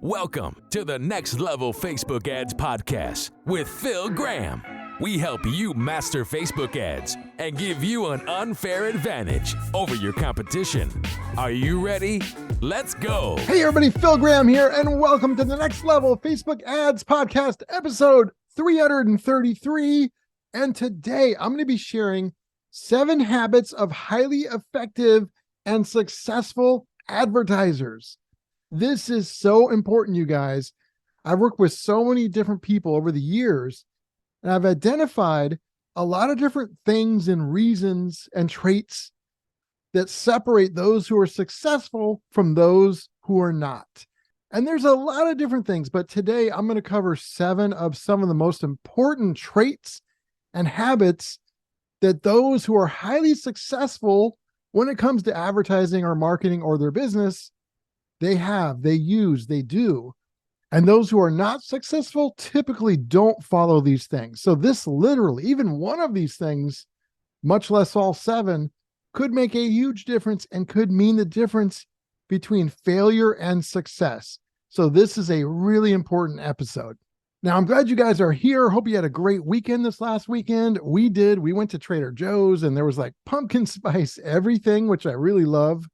Welcome to the Next Level Facebook Ads Podcast with Phil Graham. We help you master Facebook ads and give you an unfair advantage over your competition. Are you ready? Let's go. Hey everybody, Phil Graham here, and welcome to the Next Level Facebook Ads Podcast, episode 333. And today I'm going to be sharing 7 habits of highly effective and successful advertisers. This is so important, you guys. I've worked with so many different people over the years, and I've identified a lot of different things and reasons and traits that separate those who are successful from those who are not. And there's a lot of different things, but today I'm going to cover 7 of some of the most important traits and habits that those who are highly successful when it comes to advertising or marketing or their business, they use, they do. And those who are not successful typically don't follow these things. So this literally, even one of these things, much less all 7, could make a huge difference and could mean the difference between failure and success. So this is a really important episode. Now, I'm glad you guys are here. Hope you had a great weekend this last weekend. We did. We went to Trader Joe's and there was like pumpkin spice everything, which I really love.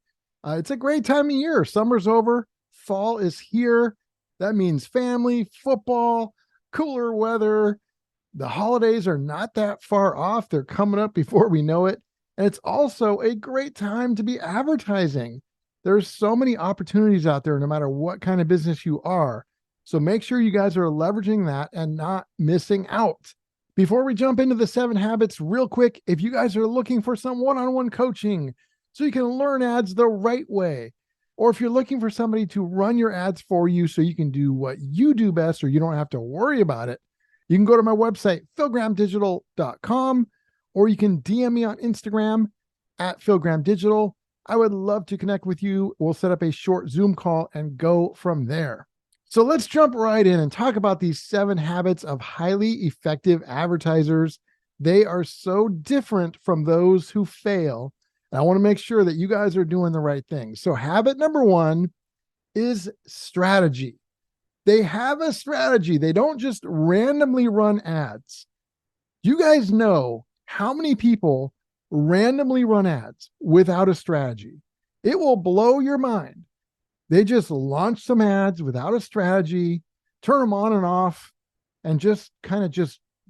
It's a great time of year. Summer's over. Fall is here. That means family, football, cooler weather. The holidays are not that far off. They're coming up before we know it. And it's also a great time to be advertising. There's so many opportunities out there, no matter what kind of business you are. So make sure you guys are leveraging that and not missing out. Before we jump into the 7 habits, real quick, if you guys are looking for some one-on-one coaching so you can learn ads the right way, or if you're looking for somebody to run your ads for you so you can do what you do best or you don't have to worry about it, you can go to my website, philgrahamdigital.com, or you can DM me on Instagram at philgrahamdigital. I would love to connect with you. We'll set up a short Zoom call and go from there. So let's jump right in and talk about these 7 habits of highly effective advertisers. They are so different from those who fail. And I want to make sure that you guys are doing the right thing. So habit number 1 is strategy. They have a strategy. They don't just randomly run ads. You guys know how many people randomly run ads without a strategy. It will blow your mind. They just launch some ads without a strategy, turn them on and off, and just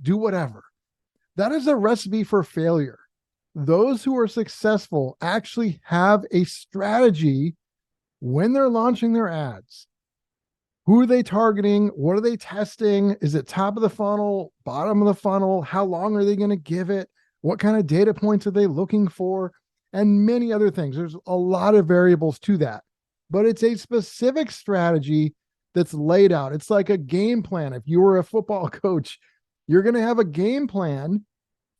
do whatever. That is a recipe for failure. Those who are successful actually have a strategy when they're launching their ads. Who are they targeting? What are they testing? Is it top of the funnel, bottom of the funnel? How long are they going to give it? What kind of data points are they looking for? And many other things. There's a lot of variables to that, but it's a specific strategy that's laid out. It's like a game plan. If you were a football coach, you're going to have a game plan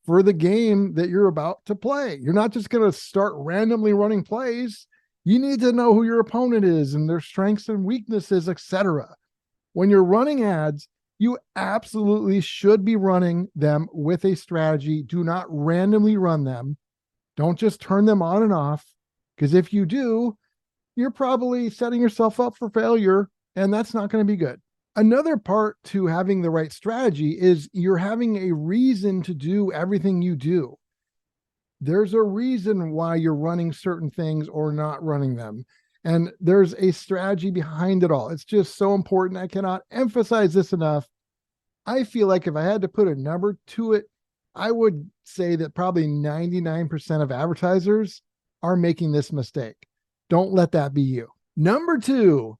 for the game that you're about to play. You're not just going to start randomly running plays. You need to know who your opponent is and their strengths and weaknesses, etc. When you're running ads, you absolutely should be running them with a strategy. Do not randomly run them. Don't just turn them on and off, because if you do, you're probably setting yourself up for failure, and that's not going to be good. Another part to having the right strategy is you're having a reason to do everything you do. There's a reason why you're running certain things or not running them. And there's a strategy behind it all. It's just so important. I cannot emphasize this enough. I feel like if I had to put a number to it, I would say that probably 99% of advertisers are making this mistake. Don't let that be you. Number 2,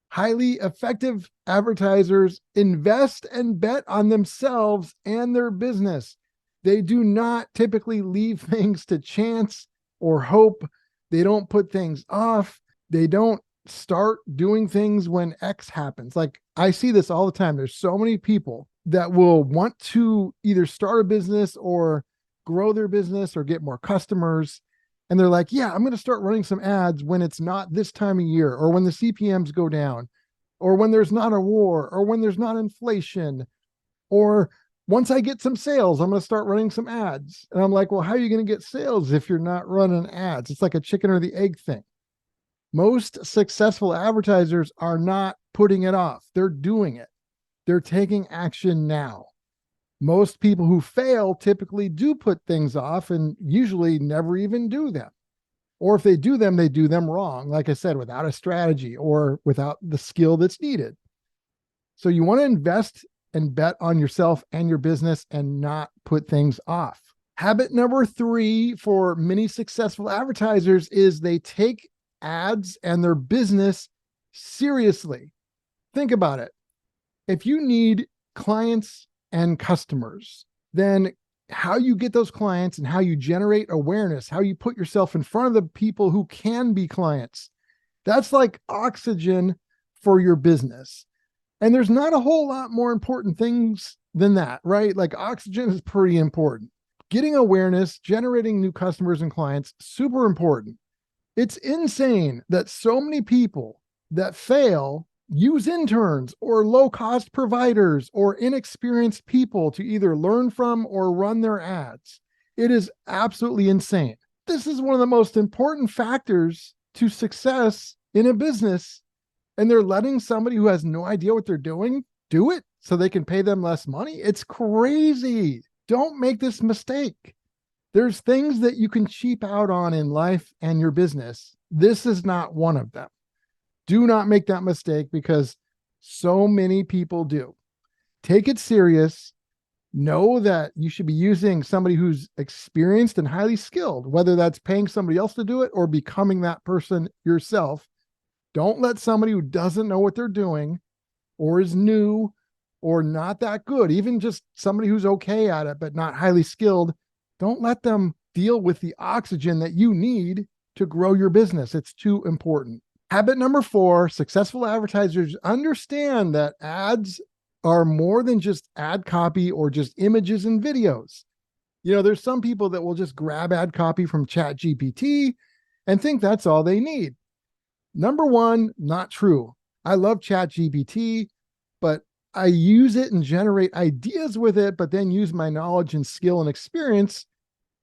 highly effective advertisers invest and bet on themselves and their business. They do not typically leave things to chance or hope. They don't put things off. They don't start doing things when X happens. Like, I see this all the time. There's so many people that will want to either start a business or grow their business or get more customers. And they're like, yeah, I'm going to start running some ads when it's not this time of year, or when the CPMs go down, or when there's not a war, or when there's not inflation, or once I get some sales, I'm going to start running some ads. And I'm like, well, how are you going to get sales if you're not running ads? It's like a chicken or the egg thing. Most successful advertisers are not putting it off. They're doing it. They're taking action now. Most people who fail typically do put things off and usually never even do them. Or if they do them wrong, like I said, without a strategy or without the skill that's needed. So you want to invest and bet on yourself and your business and not put things off. Habit number 3 for many successful advertisers is they take ads and their business seriously. Think about it. If you need clients and customers, then how you get those clients and how you generate awareness, how you put yourself in front of the people who can be clients, that's like oxygen for your business. And there's not a whole lot more important things than that, right? Like oxygen is pretty important. Getting awareness, generating new customers and clients, super important. It's insane that so many people that fail use interns or low-cost providers or inexperienced people to either learn from or run their ads. It is absolutely insane. This is one of the most important factors to success in a business, and they're letting somebody who has no idea what they're doing do it so they can pay them less money. It's crazy. Don't make this mistake. There's things that you can cheap out on in life and your business. This is not one of them. Do not make that mistake because so many people do. Take it serious. Know that you should be using somebody who's experienced and highly skilled, whether that's paying somebody else to do it or becoming that person yourself. Don't let somebody who doesn't know what they're doing or is new or not that good, even just somebody who's okay at it but not highly skilled, don't let them deal with the oxygen that you need to grow your business. It's too important. Habit number 4, successful advertisers understand that ads are more than just ad copy or just images and videos. You know, there's some people that will just grab ad copy from ChatGPT and think that's all they need. Number 1, not true. I love ChatGPT, but I use it and generate ideas with it, but then use my knowledge and skill and experience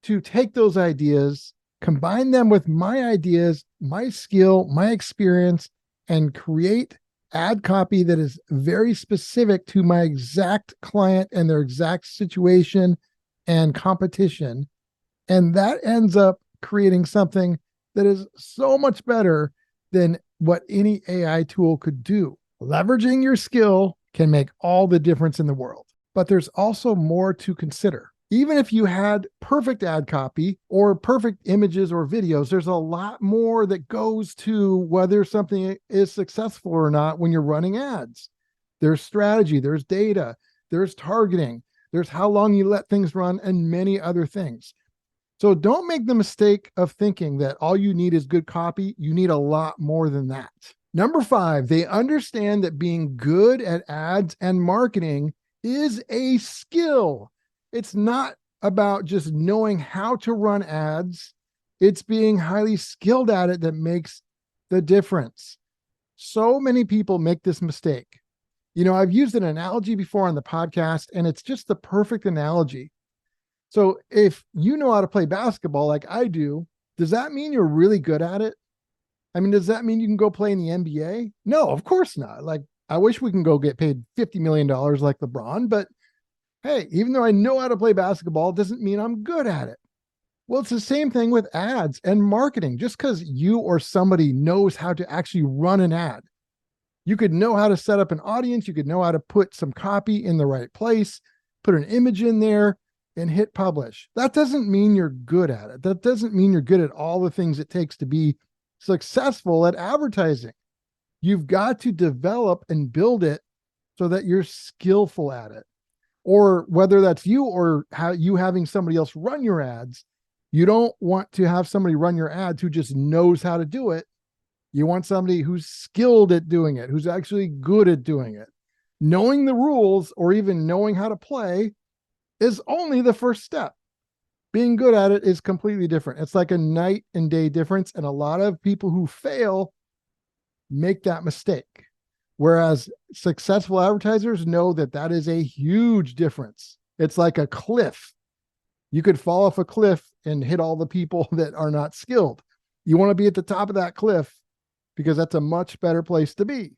to take those ideas, combine them with my ideas, my skill, my experience, and create ad copy that is very specific to my exact client and their exact situation and competition. And that ends up creating something that is so much better than what any AI tool could do. Leveraging your skill can make all the difference in the world. But there's also more to consider. Even if you had perfect ad copy or perfect images or videos, there's a lot more that goes to whether something is successful or not when you're running ads. There's strategy, there's data, there's targeting, there's how long you let things run, and many other things. So don't make the mistake of thinking that all you need is good copy. You need a lot more than that. Number 5, they understand that being good at ads and marketing is a skill. It's not about just knowing how to run ads. It's being highly skilled at it that makes the difference. So many people make this mistake. You know, I've used an analogy before on the podcast, and it's just the perfect analogy. So if you know how to play basketball like I do, does that mean you're really good at it? I mean, does that mean you can go play in the NBA? No, of course not. Like, I wish we can go get paid $50 million like LeBron, but hey, even though I know how to play basketball, it doesn't mean I'm good at it. Well, it's the same thing with ads and marketing. Just because you or somebody knows how to actually run an ad, you could know how to set up an audience. You could know how to put some copy in the right place, put an image in there, and hit publish. That doesn't mean you're good at it. That doesn't mean you're good at all the things it takes to be successful at advertising. You've got to develop and build it so that you're skillful at it. Or whether that's you or you having somebody else run your ads, you don't want to have somebody run your ads who just knows how to do it. You want somebody who's skilled at doing it, who's actually good at doing it. Knowing the rules or even knowing how to play is only the first step. Being good at it is completely different. It's like a night and day difference. And a lot of people who fail make that mistake. Whereas successful advertisers know that that is a huge difference. It's like a cliff. You could fall off a cliff and hit all the people that are not skilled. You want to be at the top of that cliff because that's a much better place to be.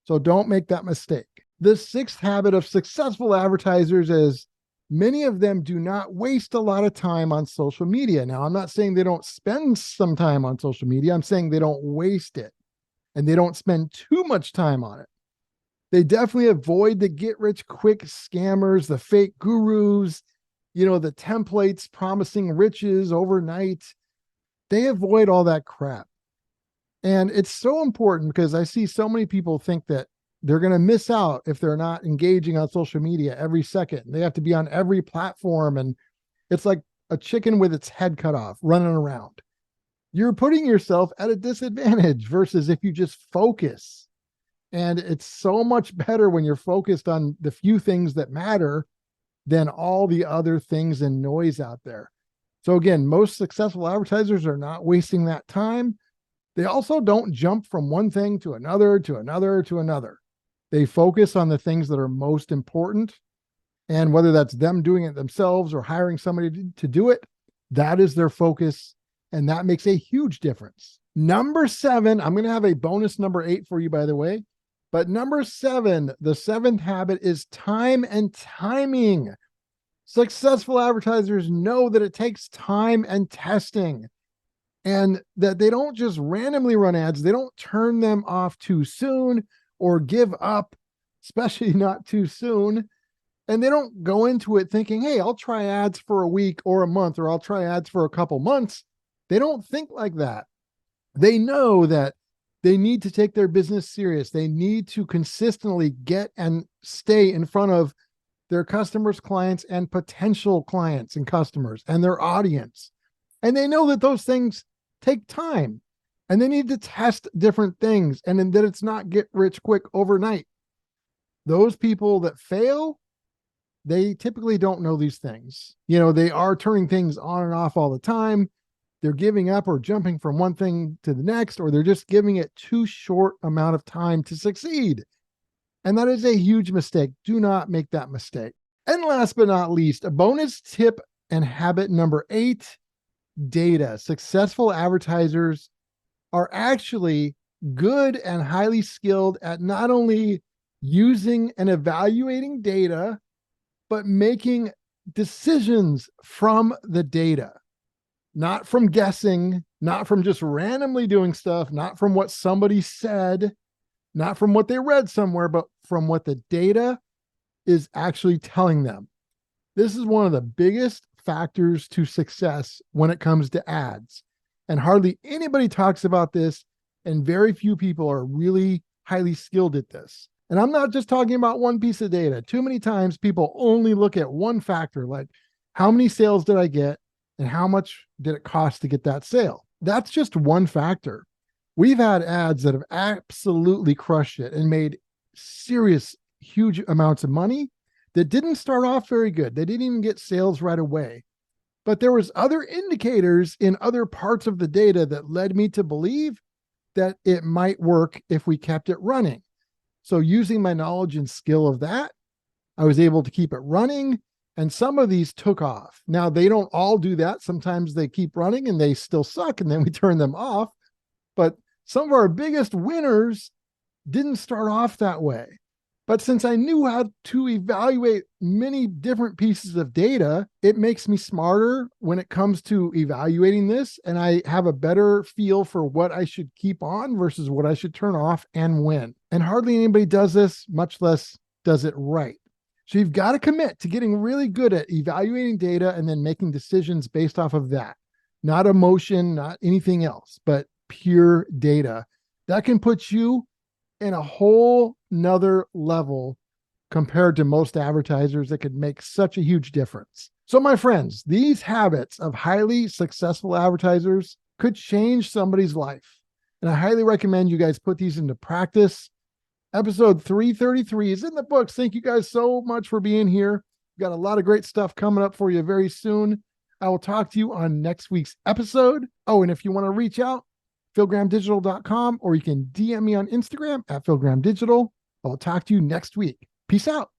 So don't make that mistake. The sixth habit of successful advertisers is many of them do not waste a lot of time on social media. Now, I'm not saying they don't spend some time on social media. I'm saying they don't waste it and they don't spend too much time on it. They definitely avoid the get-rich-quick scammers, the fake gurus, the templates promising riches overnight. They avoid all that crap. And it's so important because I see so many people think that they're going to miss out if they're not engaging on social media every second. They have to be on every platform. And it's like a chicken with its head cut off running around. You're putting yourself at a disadvantage versus if you just focus. And it's so much better when you're focused on the few things that matter than all the other things and noise out there. So again, most successful advertisers are not wasting that time. They also don't jump from one thing to another, to another, to another. They focus on the things that are most important. And whether that's them doing it themselves or hiring somebody to do it, that is their focus. And that makes a huge difference. Number 7, I'm going to have a bonus number 8 for you, by the way. But number 7, the seventh habit is time and timing. Successful advertisers know that it takes time and testing, and that they don't just randomly run ads. They don't turn them off too soon or give up, especially not too soon. And they don't go into it thinking, hey, I'll try ads for a week or a month, or I'll try ads for a couple months. They don't think like that. They know that they need to take their business serious. They need to consistently get and stay in front of their customers, clients, and potential clients and customers and their audience. And they know that those things take time, and they need to test different things, and then that it's not get rich quick overnight. Those people that fail, they typically don't know these things. They are turning things on and off all the time. They're giving up or jumping from one thing to the next, or they're just giving it too short amount of time to succeed. And that is a huge mistake. Do not make that mistake. And last but not least, a bonus tip and habit number 8, data. Successful advertisers are actually good and highly skilled at not only using and evaluating data, but making decisions from the data, not from guessing, not from just randomly doing stuff, not from what somebody said, not from what they read somewhere, but from what the data is actually telling them. This is one of the biggest factors to success when it comes to ads. And hardly anybody talks about this, and very few people are really highly skilled at this. And I'm not just talking about one piece of data. Too many times people only look at one factor, like how many sales did I get and how much did it cost to get that sale? That's just one factor. We've had ads that have absolutely crushed it and made serious, huge amounts of money that didn't start off very good. They didn't even get sales right away. But there was other indicators in other parts of the data that led me to believe that it might work if we kept it running. So using my knowledge and skill of that, I was able to keep it running, and some of these took off. Now, they don't all do that. Sometimes they keep running and they still suck, and then we turn them off. But some of our biggest winners didn't start off that way. But since I knew how to evaluate many different pieces of data, it makes me smarter when it comes to evaluating this. And I have a better feel for what I should keep on versus what I should turn off and when. And hardly anybody does this, much less does it right. So you've got to commit to getting really good at evaluating data and then making decisions based off of that. Not emotion, not anything else, but pure data. That can put you in a whole nother level compared to most advertisers that could make such a huge difference. So my friends, these habits of highly successful advertisers could change somebody's life. And I highly recommend you guys put these into practice. Episode 333 is in the books. Thank you guys so much for being here. We've got a lot of great stuff coming up for you very soon. I will talk to you on next week's episode. Oh, and if you want to reach out, philgrahamdigital.com, or you can DM me on Instagram at philgrahamdigital. I'll talk to you next week. Peace out.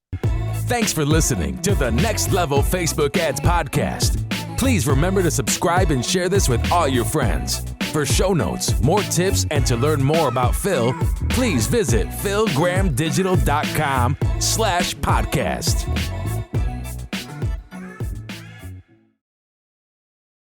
Thanks for listening to the Next Level Facebook Ads Podcast. Please remember to subscribe and share this with all your friends. For show notes, more tips, and to learn more about Phil, please visit philgrahamdigital.com/podcast.